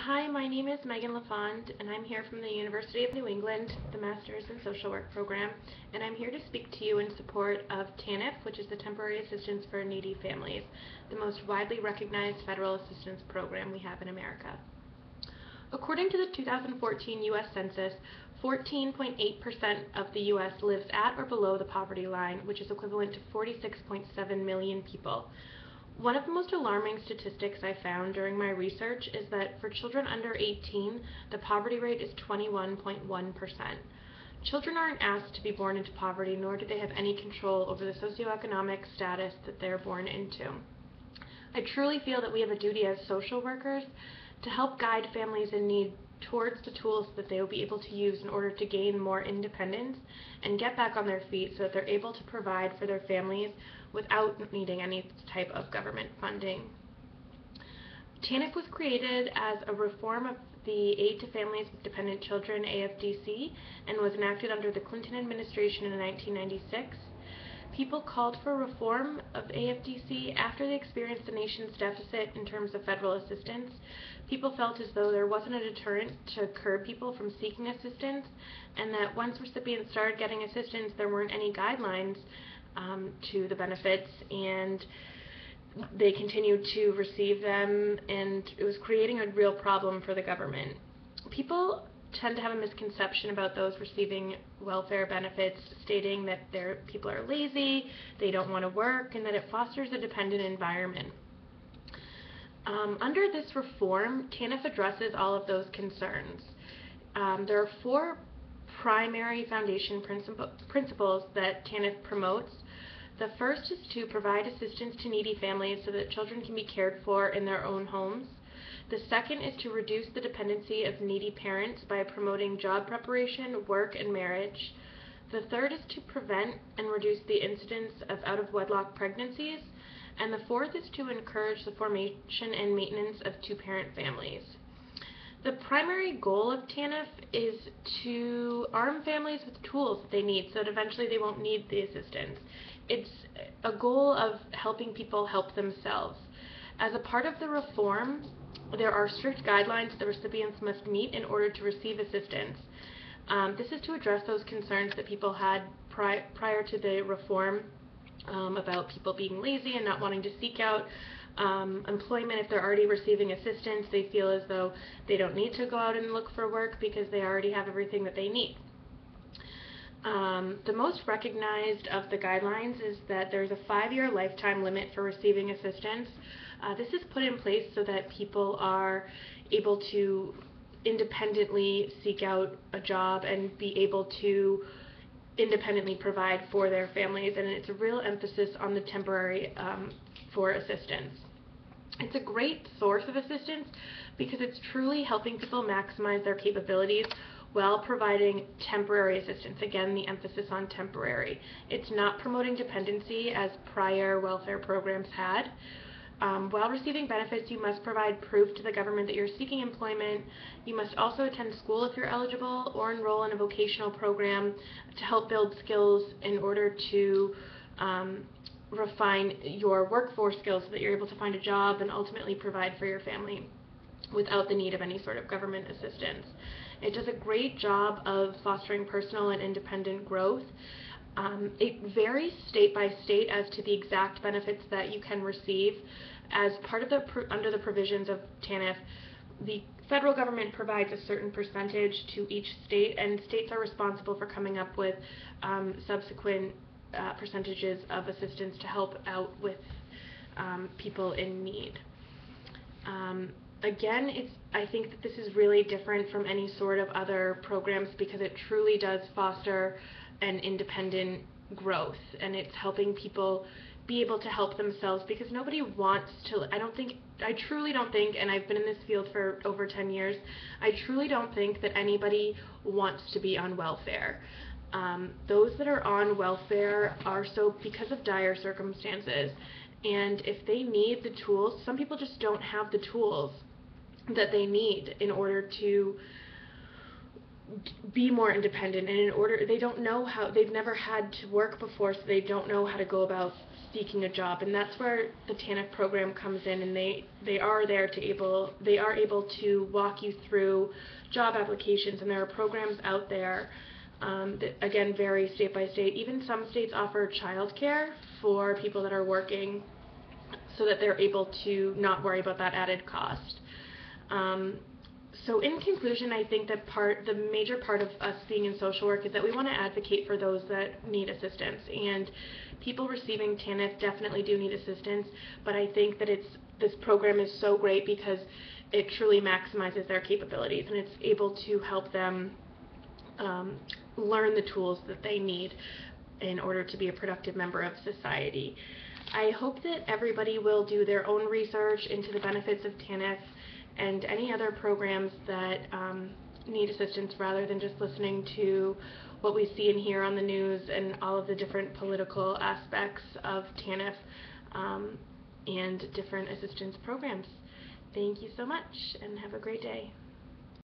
Hi, my name is Megan LaFond, and I'm here from the University of New England, the Masters in Social Work program, and I'm here to speak to you in support of TANF, which is the Temporary Assistance for Needy Families, the most widely recognized federal assistance program we have in America. According to the 2014 U.S. Census, 14.8% of the U.S. lives at or below the poverty line, which is equivalent to 46.7 million people. One of the most alarming statistics I found during my research is that for children under 18, the poverty rate is 21.1%. Children aren't asked to be born into poverty, nor do they have any control over the socioeconomic status that they're born into. I truly feel that we have a duty as social workers to help guide families in need towards the tools that they will be able to use in order to gain more independence and get back on their feet so that they're able to provide for their families without needing any type of government funding. TANF was created as a reform of the Aid to Families with Dependent Children, AFDC, and was enacted under the Clinton administration in 1996. People called for reform of AFDC after they experienced the nation's deficit in terms of federal assistance. People felt as though there wasn't a deterrent to curb people from seeking assistance, and that once recipients started getting assistance, there weren't any guidelines to the benefits, and they continued to receive them, and it was creating a real problem for the government. People tend to have a misconception about those receiving welfare benefits, stating that people are lazy, they don't want to work, and that it fosters a dependent environment. Under this reform, TANF addresses all of those concerns. There are four primary foundation principles that TANF promotes. The first is to provide assistance to needy families so that children can be cared for in their own homes. The second is to reduce the dependency of needy parents by promoting job preparation, work, and marriage. The third is to prevent and reduce the incidence of out-of-wedlock pregnancies. And the fourth is to encourage the formation and maintenance of two-parent families. The primary goal of TANF is to arm families with tools that they need so that eventually they won't need the assistance. It's a goal of helping people help themselves. As a part of the reform, there are strict guidelines the recipients must meet in order to receive assistance. This is to address those concerns that people had prior to the reform about people being lazy and not wanting to seek out employment. If they're already receiving assistance, they feel as though they don't need to go out and look for work because they already have everything that they need. The most recognized of the guidelines is that there's a 5-year lifetime limit for receiving assistance. This is put in place so that people are able to independently seek out a job and be able to independently provide for their families, and it's a real emphasis on the temporary for assistance. It's a great source of assistance because it's truly helping people maximize their capabilities while providing temporary assistance. Again, the emphasis on temporary. It's not promoting dependency as prior welfare programs had. While receiving benefits, you must provide proof to the government that you're seeking employment. You must also attend school if you're eligible or enroll in a vocational program to help build skills in order to refine your workforce skills so that you're able to find a job and ultimately provide for your family without the need of any sort of government assistance. It does a great job of fostering personal and independent growth. It varies state by state as to the exact benefits that you can receive. As part of under the provisions of TANF, the federal government provides a certain percentage to each state, and states are responsible for coming up with subsequent percentages of assistance to help out with people in need. Again, I think that this is really different from any sort of other programs because it truly does foster an independent growth, and it's helping people be able to help themselves because nobody wants to. I truly don't think, and I've been in this field for over 10 years, I truly don't think that anybody wants to be on welfare. Those that are on welfare are so because of dire circumstances, and if they need the tools, some people just don't have the tools that they need in order to be more independent, and they don't know how. They've never had to work before, so they don't know how to go about seeking a job, and that's where the TANF program comes in, and they are able to walk you through job applications, and there are programs out there that again vary state by state. Even some states offer childcare for people that are working, so that they're able to not worry about that added cost. So in conclusion, I think that the major part of us being in social work is that we want to advocate for those that need assistance, and people receiving TANF definitely do need assistance, but I think that this program is so great because it truly maximizes their capabilities, and it's able to help them learn the tools that they need in order to be a productive member of society. I hope that everybody will do their own research into the benefits of TANF and any other programs that need assistance, rather than just listening to what we see and hear on the news and all of the different political aspects of TANF and different assistance programs. Thank you so much, and have a great day.